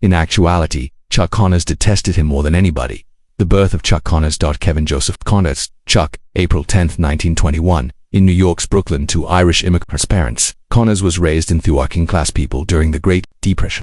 In actuality, Chuck Connors detested him more than anybody. The birth of Chuck Connors. Kevin Joseph Connors, Chuck, April 10, 1921, in New York's Brooklyn to Irish immigrant parents. Connors was raised in working-class people during the Great Depression.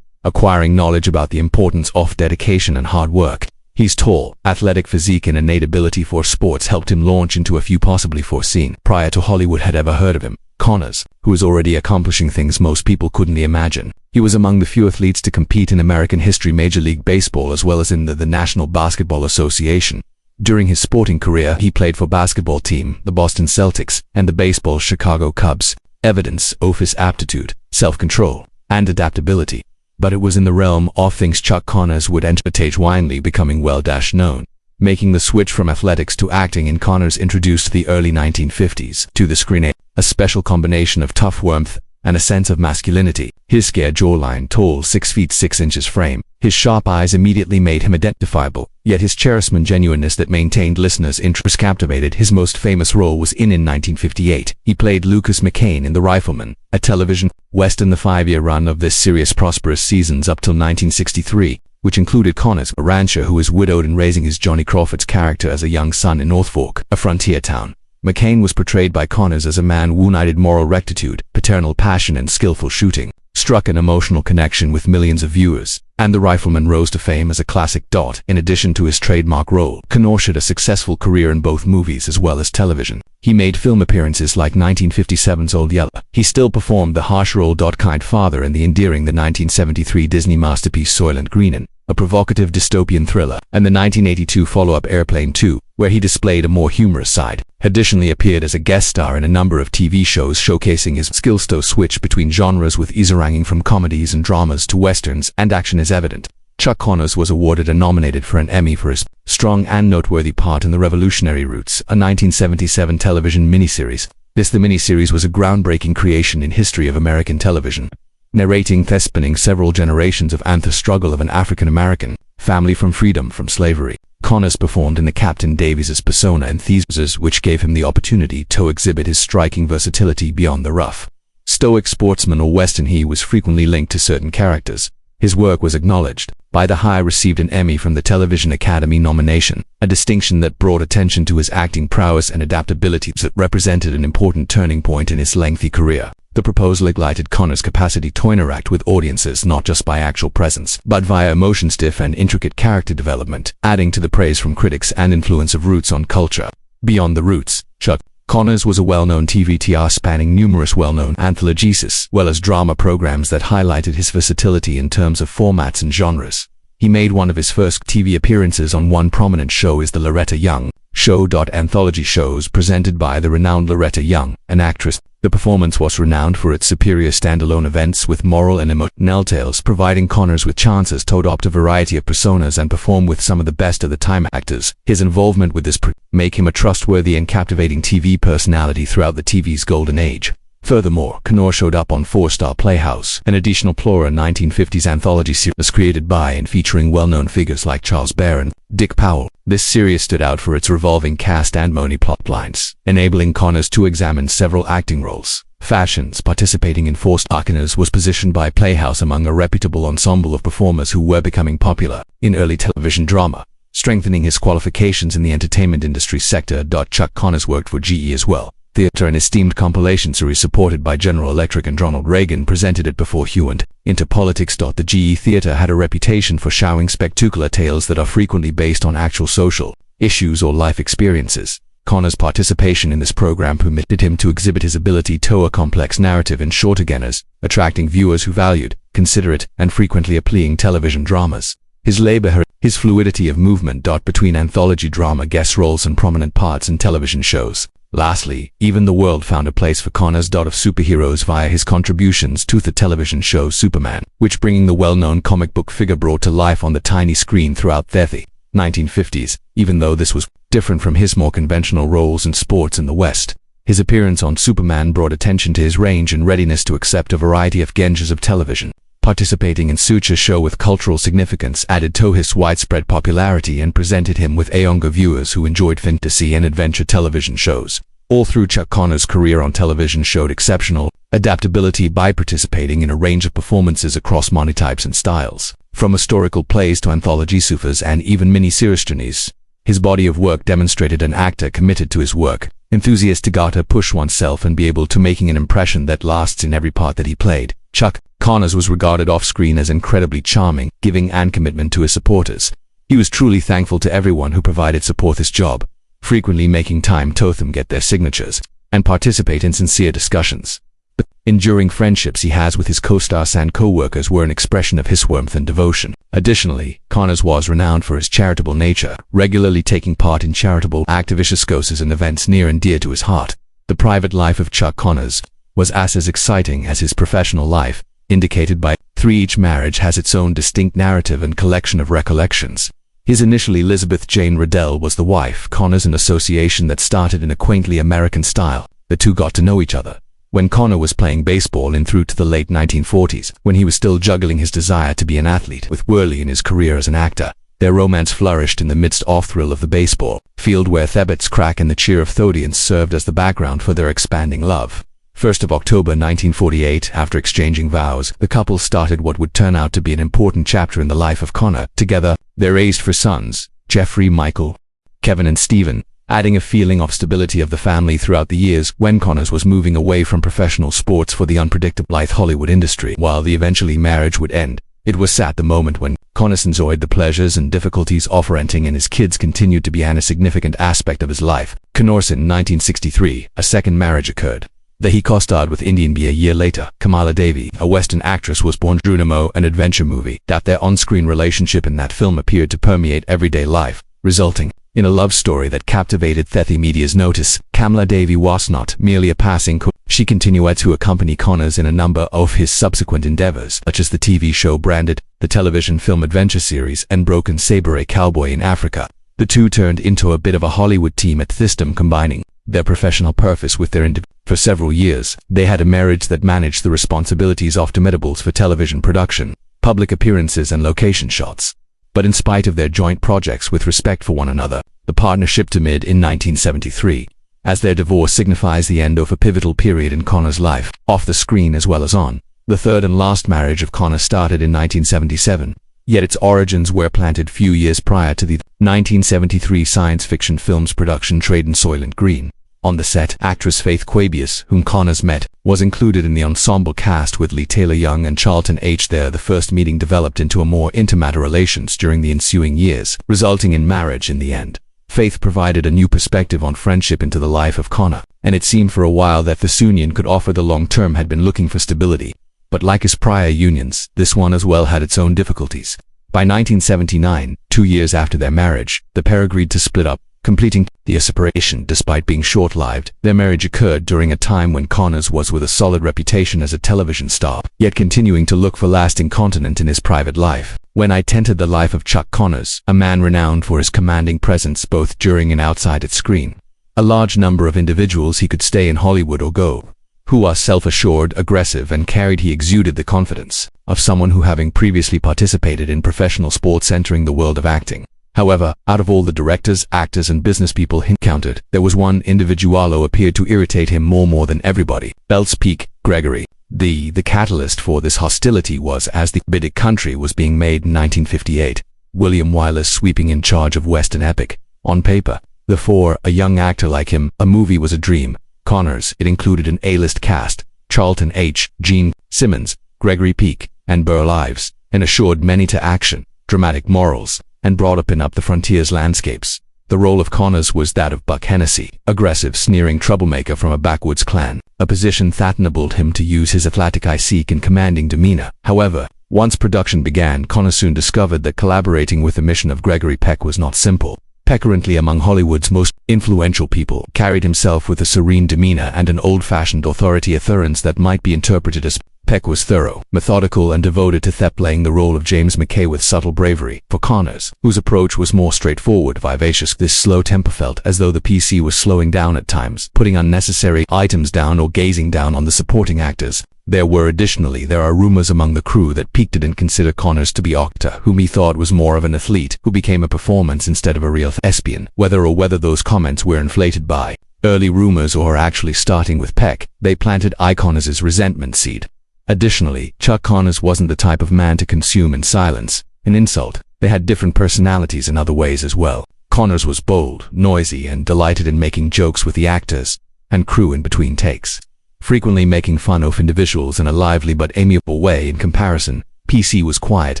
Acquiring knowledge about the importance of dedication and hard work. His tall, athletic physique and innate ability for sports helped him launch into a few possibly foreseen prior to Hollywood had ever heard of him. Connors, who was already accomplishing things most people couldn't imagine. He was among the few athletes to compete in American history, Major League Baseball, as well as in the National Basketball Association. During his sporting career, he played for basketball team, the Boston Celtics, and the baseball Chicago Cubs. Evidence of his aptitude, self-control, and adaptability. But it was in the realm of things Chuck Connors would enter the stage widely becoming well-known. Making the switch from athletics to acting in Connors introduced the early 1950s to the screen a special combination of tough warmth and a sense of masculinity. His square jawline, tall 6 feet 6 inches frame, his sharp eyes immediately made him identifiable, yet his charisma genuineness that maintained listeners' interest captivated. His most famous role was in 1958. He played Lucas McCain in The Rifleman, a television western. The 5-year run of this series prosperous seasons up till 1963, which included Connors, a rancher who was widowed and raising his Johnny Crawford's character as a young son in North Fork, a frontier town. McCain was portrayed by Connors as a man who united moral rectitude, paternal passion and skillful shooting, struck an emotional connection with millions of viewers, and The Rifleman rose to fame as a classic. In addition to his trademark role, Connors had a successful career in both movies as well as television. He made film appearances like 1957's Old Yeller. He still performed the harsh role. Kind father in the endearing the 1973 Disney masterpiece Soylent Green, a provocative dystopian thriller, and the 1982 follow-up Airplane 2, where he displayed a more humorous side. Additionally appeared as a guest star in a number of TV shows showcasing his skills to switch between genres, with ease ranging from comedies and dramas to westerns, and action is evident. Chuck Connors was awarded and nominated for an Emmy for his strong and noteworthy part in The Revolutionary Roots, a 1977 television miniseries. The miniseries was a groundbreaking creation in history of American television, narrating spanning several generations of the struggle of an African-American family from freedom from slavery. Connors performed in the Captain Davies's persona in Thesis, which gave him the opportunity to exhibit his striking versatility beyond the rough, stoic sportsman or western. He was frequently linked to certain characters. His work was acknowledged by the High, received an Emmy from the Television Academy nomination, a distinction that brought attention to his acting prowess and adaptability that represented an important turning point in his lengthy career. The proposal ignited Connors' capacity to interact with audiences not just by actual presence, but via emotion, stiff and intricate character development, adding to the praise from critics and influence of Roots on culture. Beyond the Roots, Chuck Connors was a well-known TV star spanning numerous well-known anthologies as well as drama programs that highlighted his versatility in terms of formats and genres. He made one of his first TV appearances on one prominent show is the Loretta Young Show. Anthology shows presented by the renowned Loretta Young, an actress. The performance was renowned for its superior standalone events with moral and emotional tales, providing Connors with chances to adopt a variety of personas and perform with some of the best of the time actors. His involvement with this make him a trustworthy and captivating TV personality throughout the TV's golden age. Furthermore, Connors showed up on Four-Star Playhouse, an additional Plora 1950s anthology series created by and featuring well-known figures like Charles Bear and Dick Powell. This series stood out for its revolving cast and many plot lines, enabling Connors to examine several acting roles. Fashions. Participating in Four-Star, Connors was positioned by Playhouse among a reputable ensemble of performers who were becoming popular in early television drama, strengthening his qualifications in the entertainment industry sector. Chuck Connors worked for GE as well. Theater, an esteemed compilation series supported by General Electric and Ronald Reagan, presented it before he went into politics. The GE Theater had a reputation for showing spectacular tales that are frequently based on actual social issues or life experiences. Connors' participation in this program permitted him to exhibit his ability to a complex narrative in short againers, attracting viewers who valued, considerate, and frequently appealing television dramas. His labor, his fluidity of movement between anthology drama guest roles and prominent parts in television shows. Lastly, even the world found a place for Connors. Of superheroes via his contributions to the television show Superman, which bringing the well-known comic book figure brought to life on the tiny screen throughout the 1950s, even though this was different from his more conventional roles in sports in the West. His appearance on Superman brought attention to his range and readiness to accept a variety of genres of television. Participating in such a show with cultural significance added to his widespread popularity and presented him with younger viewers who enjoyed fantasy and adventure television shows. All through Chuck Connor's career on television showed exceptional adaptability by participating in a range of performances across monotypes and styles. From historical plays to anthology soufas and even mini-series journeys, his body of work demonstrated an actor committed to his work, enthusiastic to push oneself and be able to making an impression that lasts in every part that he played. Chuck Connors was regarded off-screen as incredibly charming, giving and commitment to his supporters. He was truly thankful to everyone who provided support this job, frequently making time to them get their signatures and participate in sincere discussions. The enduring friendships he has with his co-stars and co-workers were an expression of his warmth and devotion. Additionally, Connors was renowned for his charitable nature, regularly taking part in charitable activities causes and events near and dear to his heart. The private life of Chuck Connors was as exciting as his professional life, indicated by 3. Each marriage has its own distinct narrative and collection of recollections. His initial Elizabeth Jane Riddell was the wife, Connors, an association that started in a quaintly American style. The two got to know each other when Connor was playing baseball in through to the late 1940s, when he was still juggling his desire to be an athlete with Worley in his career as an actor. Their romance flourished in the midst of thrill of the baseball field, where Thebet's crack and the cheer of Thodians served as the background for their expanding love. 1st of October 1948, after exchanging vows, the couple started what would turn out to be an important chapter in the life of Connor. Together, they raised 4 sons, Jeffrey, Michael, Kevin and Stephen, adding a feeling of stability of the family throughout the years when Connors was moving away from professional sports for the unpredictable Hollywood industry. While the eventually marriage would end, it was at the moment when Connors enjoyed the pleasures and difficulties of renting, and his kids continued to be a significant aspect of his life. Connors in 1963, a second marriage occurred. He co-starred with Indian B a year later. Kamala Devi, a Western actress, was born. Drunamo, an adventure movie. That their on-screen relationship in that film appeared to permeate everyday life, resulting in a love story that captivated Thethi media's notice. Kamala Devi was not merely a passing she continued to accompany Connors in a number of his subsequent endeavors, such as the TV show Branded, the television film adventure series, and Broken Saber, a cowboy in Africa. The two turned into a bit of a Hollywood team at Thistam, combining their professional purpose with their For several years, they had a marriage that managed the responsibilities of medables for television production, public appearances and location shots. But in spite of their joint projects with respect for one another, the partnership ended in 1973, as their divorce signifies the end of a pivotal period in Connor's life, off the screen as well as on. The third and last marriage of Connor started in 1977, yet its origins were planted few years prior to the 1973 science fiction film's production trade in Soylent Green. On the set, actress Faith Quabius, whom Connors met, was included in the ensemble cast with Lee Taylor Young and Charlton H. There, the first meeting developed into a more intimate relations during the ensuing years, resulting in marriage in the end. Faith provided a new perspective on friendship into the life of Connor, and it seemed for a while that this union could offer the long-term. Had been looking for stability, but like his prior unions, this one as well had its own difficulties. By 1979, 2 years after their marriage, the pair agreed to split up, completing the separation. Despite being short-lived, their marriage occurred during a time when Connors was with a solid reputation as a television star, yet continuing to look for lasting content in his private life. When I entered the life of Chuck Connors, a man renowned for his commanding presence both during and outside its screen, a large number of individuals he could stay in Hollywood or go, who was self-assured, aggressive, and he exuded the confidence of someone who, having previously participated in professional sports, entering the world of acting. However, out of all the directors, actors, and business people he encountered, there was one individual who appeared to irritate him more than everybody. Belts Peak, Gregory. The catalyst for this hostility was as the Biddick Country was being made in 1958, William Wyler's sweeping in charge of Western epic. On paper, for a young actor like him, a movie was a dream. Connors, it included an A-list cast, Charlton H., Gene Simmons, Gregory Peck, and Burl Ives, and assured many to action, dramatic morals, and brought up the frontier's landscapes. The role of Connors was that of Buck Hennessy, aggressive, sneering troublemaker from a backwoods clan, a position that enabled him to use his athletic physique and commanding demeanor. However, once production began, Connors soon discovered that collaborating with the mission of Gregory Peck was not simple. Peck, currently among Hollywood's most influential people, carried himself with a serene demeanor and an old-fashioned authority that might be interpreted as Peck was thorough, methodical, and devoted to playing the role of James McKay with subtle bravery. For Connors, whose approach was more straightforward, vivacious, this slow tempo felt as though the PC was slowing down at times, putting unnecessary items down or gazing down on the supporting actors. There are rumors among the crew that Peck didn't consider Connors to be actor, whom he thought was more of an athlete who became a performance instead of a real thespian. Whether those comments were inflated by early rumors or actually starting with Peck, they planted Connors' resentment seed. Additionally, Chuck Connors wasn't the type of man to consume in silence an insult. They had different personalities in other ways as well. Connors was bold, noisy, and delighted in making jokes with the actors and crew in between takes, frequently making fun of individuals in a lively but amiable way. In comparison, PC was quiet,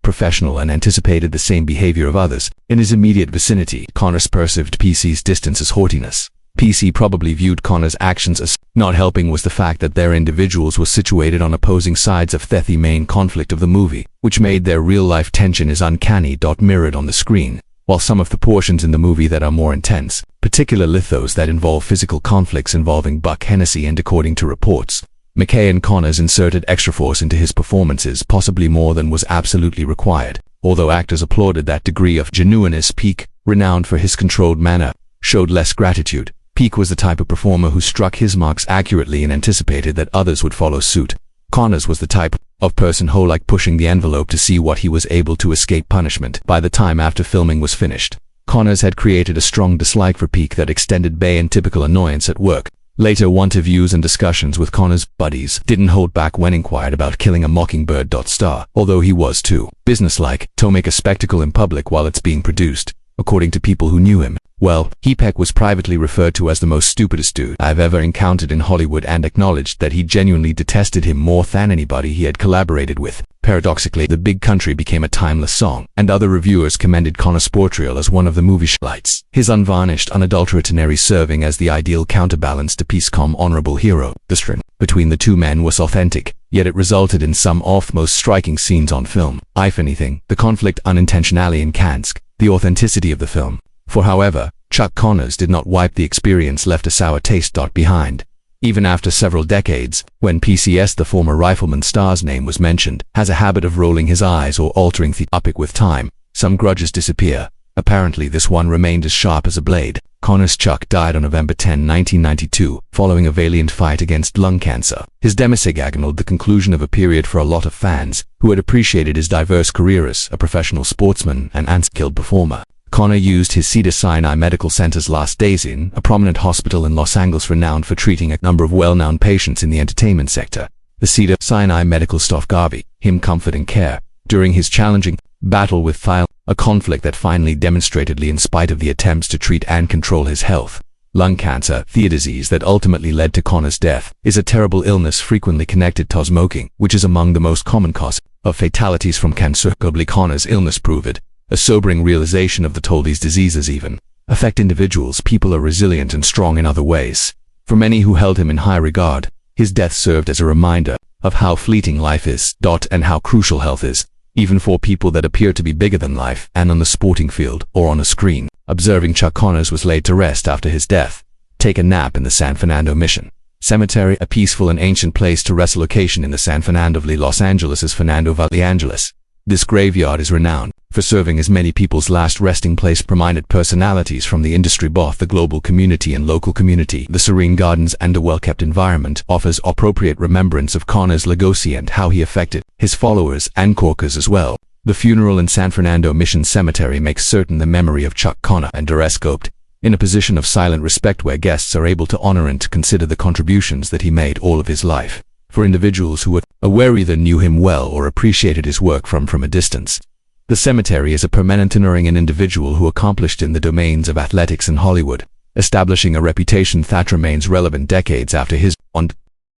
professional, and anticipated the same behavior of others in his immediate vicinity. Connors perceived PC's distance as haughtiness. PC probably viewed Connors' actions as not helping was the fact that their individuals were situated on opposing sides of the main conflict of the movie, which made their real-life tension is uncanny. Mirrored on the screen. While some of the portions in the movie that are more intense, particularly those that involve physical conflicts involving Buck Hennessy, and according to reports, McKay and Connors inserted extra force into his performances, possibly more than was absolutely required. Although actors applauded that degree of genuineness, Peck, renowned for his controlled manner, showed less gratitude. Peck was the type of performer who struck his marks accurately and anticipated that others would follow suit. Connors was the type of person who liked pushing the envelope to see what he was able to escape punishment by the time after filming was finished. Connors had created a strong dislike for Peck that extended beyond typical annoyance at work. Later interviews and discussions with Connors' buddies didn't hold back when inquired about killing a Mockingbird. Although he was too businesslike to make a spectacle in public while it's being produced, according to people who knew him. Well, Peck was privately referred to as the most stupidest dude I've ever encountered in Hollywood, and acknowledged that he genuinely detested him more than anybody he had collaborated with. Paradoxically, The Big Country became a timeless song, and other reviewers commended Connors' portrayal as one of the movie's highlights, his unvarnished, unadulterated serving as the ideal counterbalance to Peck's calm, honorable hero. The string between the two men was authentic, yet it resulted in some of the most striking scenes on film. If anything, the conflict unintentionally enhanced the authenticity of the film. For however, Chuck Connors did not wipe the experience, left a sour taste behind. Even after several decades, when PC's the former rifleman star's name was mentioned, has a habit of rolling his eyes or altering the topic with time. Some grudges disappear. Apparently this one remained as sharp as a blade. Connors Chuck died on November 10, 1992, following a valiant fight against lung cancer. His demise signaled the conclusion of a period for a lot of fans who had appreciated his diverse career as a professional sportsman and unskilled performer. Connor used his Cedars-Sinai Medical Center's last days in a prominent hospital in Los Angeles renowned for treating a number of well-known patients in the entertainment sector. The Cedars-Sinai medical staff gave him comfort and care during his challenging battle with thyroid, a conflict that finally demonstratedly in spite of the attempts to treat and control his health. Lung cancer, the disease that ultimately led to Connor's death, is a terrible illness frequently connected to smoking, which is among the most common cause of fatalities from cancer. Connor's illness proved a sobering realization of the toll these diseases even affect individuals. People are resilient and strong in other ways. For many who held him in high regard, his death served as a reminder of how fleeting life is, and how crucial health is, even for people that appear to be bigger than life, and on the sporting field or on a screen. Observing Chuck Connors was laid to rest after his death. Take a nap in the San Fernando Mission Cemetery, a peaceful and ancient place to rest location in the San Fernando Valley, Los Angeles' Fernando Valley, Angeles. This graveyard is renowned for serving as many people's last resting place. Prominent personalities from the industry, both the global community and local community. The serene gardens and a well-kept environment offers appropriate remembrance of Connor's legacy and how he affected his followers and corkers as well. The funeral in San Fernando Mission Cemetery makes certain the memory of Chuck Connor and scoped in a position of silent respect where guests are able to honor and to consider the contributions that he made all of his life. For individuals who were aware either knew him well or appreciated his work from a distance. The cemetery is a permanent honoring an individual who accomplished in the domains of athletics and Hollywood, establishing a reputation that remains relevant decades after his